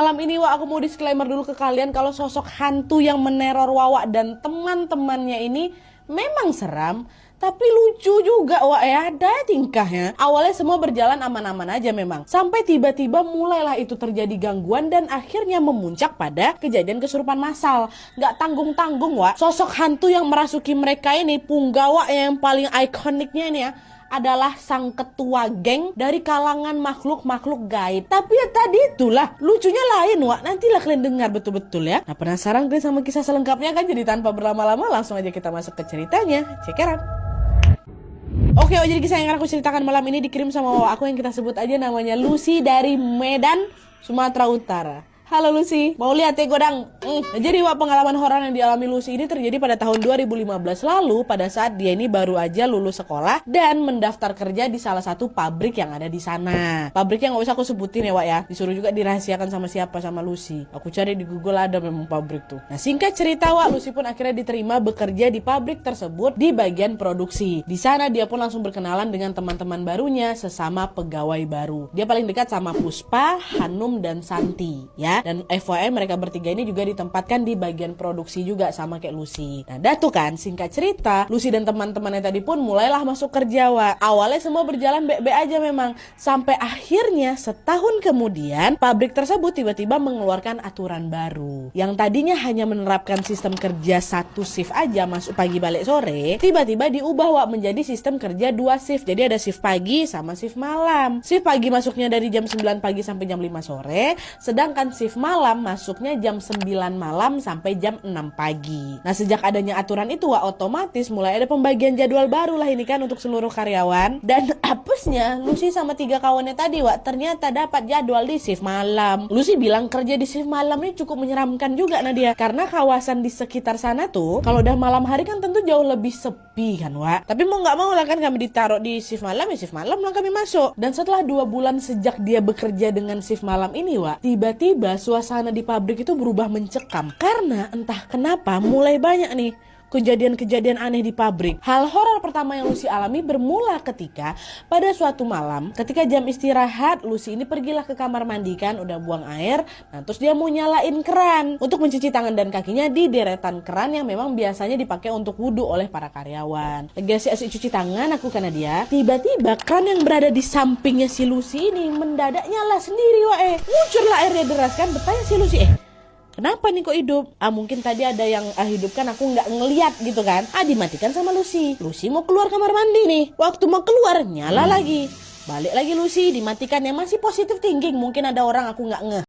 malam ini Wak, aku mau disclaimer dulu ke kalian kalau sosok hantu yang meneror Wawa dan teman-temannya ini memang seram, tapi lucu juga Wak ya, ada tingkahnya. Awalnya semua berjalan aman-aman aja memang, sampai tiba-tiba mulailah itu terjadi gangguan dan akhirnya memuncak pada kejadian kesurupan massal. Gak tanggung-tanggung Wak, sosok hantu yang merasuki mereka ini, Punggawa yang paling ikoniknya ini ya, adalah sang ketua geng dari kalangan makhluk-makhluk gaib. Tapi ya tadi itulah, lucunya lain Wak, nantilah kalian dengar betul-betul ya. Nah, penasaran kalian sama kisah selengkapnya kan? Jadi tanpa berlama-lama langsung aja kita masuk ke ceritanya. Cekeran. Oke, jadi kisah yang akan aku ceritakan malam ini dikirim sama Wawa aku yang kita sebut aja namanya Lucy dari Medan, Sumatera Utara. Halo Lucy, mau lihat ya godang? Jadi Wak, pengalaman horor yang dialami Lucy ini terjadi pada tahun 2015 lalu, pada saat dia ini baru aja lulus sekolah dan mendaftar kerja di salah satu pabrik yang ada di sana. Pabrik yang gak usah aku sebutin ya Wak ya, disuruh juga dirahasiakan sama siapa, sama Lucy. Aku cari di Google, ada memang pabrik tuh. Nah, singkat cerita Wak, Lucy pun akhirnya diterima bekerja di pabrik tersebut di bagian produksi. Di sana dia pun langsung berkenalan dengan teman-teman barunya sesama pegawai baru. Dia paling dekat sama Puspa, Hanum, dan Santi ya. Dan FYI mereka bertiga ini juga ditempatkan di bagian produksi juga sama kayak Lucy. Nah, dah tuh kan, singkat cerita, Lucy dan teman-temannya tadi pun mulailah masuk kerja Wak. Awalnya semua berjalan baik-baik aja memang, sampai akhirnya setahun kemudian pabrik tersebut tiba-tiba mengeluarkan aturan baru. Yang tadinya hanya menerapkan sistem kerja satu shift aja, masuk pagi balik sore, tiba-tiba diubah Wak menjadi sistem kerja 2 shift. Jadi ada shift pagi sama shift malam. Shift pagi masuknya dari jam 9 pagi sampai jam 5 sore, sedangkan shift malam masuknya jam 9 malam sampai jam 6 pagi. Nah, sejak adanya aturan itu Wak, otomatis mulai ada pembagian jadwal baru lah ini kan untuk seluruh karyawan. Dan apesnya Lucy sama 3 kawannya tadi Wak, ternyata dapat jadwal di shift malam. Lucy bilang kerja di shift malam ini cukup menyeramkan juga Nadia, karena kawasan di sekitar sana tuh kalau udah malam hari kan tentu jauh lebih sepi kan Wak. Tapi mau nggak mau lah kan kami ditaruh di shift malam, ya shift malam lah kami masuk. Dan setelah 2 bulan sejak dia bekerja dengan shift malam ini Wak, tiba-tiba suasana di pabrik itu berubah mencekam. Karena entah kenapa mulai banyak nih kejadian-kejadian aneh di pabrik. Hal horor pertama yang Lucy alami bermula ketika pada suatu malam, ketika jam istirahat, Lucy ini pergilah ke kamar mandi kan, udah buang air. Nah, terus dia mau nyalain keran untuk mencuci tangan dan kakinya di deretan keran yang memang biasanya dipakai untuk wudhu oleh para karyawan. Lagi asik-asik cuci tangan aku karena dia, tiba-tiba keran yang berada di sampingnya si Lucy ini mendadak nyala sendiri Wak. Ngucurlah airnya deras kan, bertanya si Lucy, kenapa nih kok hidup? Mungkin tadi ada yang hidupkan, aku nggak ngeliat gitu kan. Dimatikan sama Lucy. Lucy mau keluar kamar mandi nih. Waktu mau keluar, nyala lagi. Balik lagi Lucy, dimatikan. Yang masih positive thinking. Mungkin ada orang aku nggak ngeh.